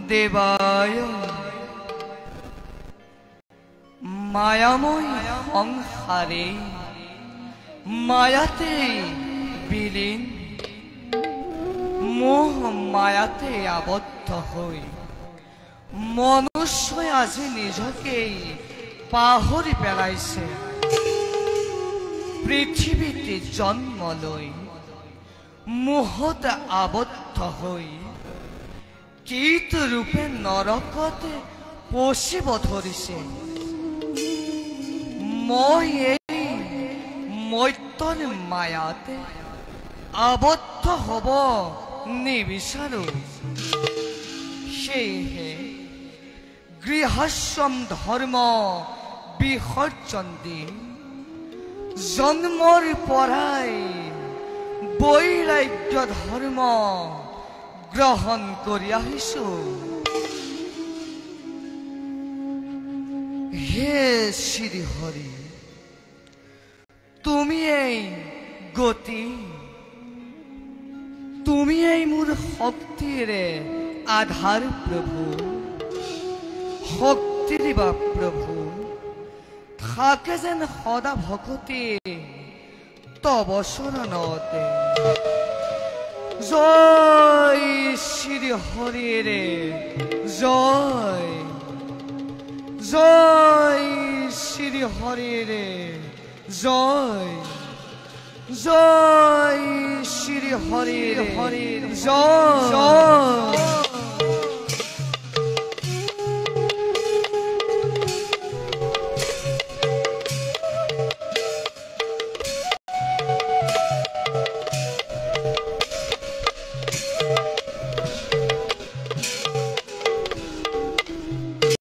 দেবায় মায়াময় সংসাৰে মায়াতে বিলীন মোহ মায়াতে আবদ্ধ হই মনুষ্য আজি নিজকেই পাহৰি পেলাইছে পৃথিৱীতে জন্ম লৈ মোহত আবদ্ধ হৈ কীট ৰূপে নৰকতে পচিব ধৰিছে মই এই মৈত্ৰৰ মায়াতে আবদ্ধ হব নিবিচাৰো সেয়েহে গৃহাশ্ৰম ধৰ্ম বিসৰ্জন দি জন্মৰ পৰাই বৈৰাগ্য ধৰ্ম গ্ৰহণ কৰি আহিছো হে শ্ৰী হৰি তুমিয়েই গতি তুমিয়েই মোৰ শক্তিৰে আধাৰ প্ৰভু শক্তি দিবা প্ৰভু থাকে যেন সদা ভকতি তব চৰণতে জয় শ্ৰী হৰিৰে জয় জয় শ্ৰী হৰিৰে জয় জয় শ্ৰী হৰিৰে জয় জয়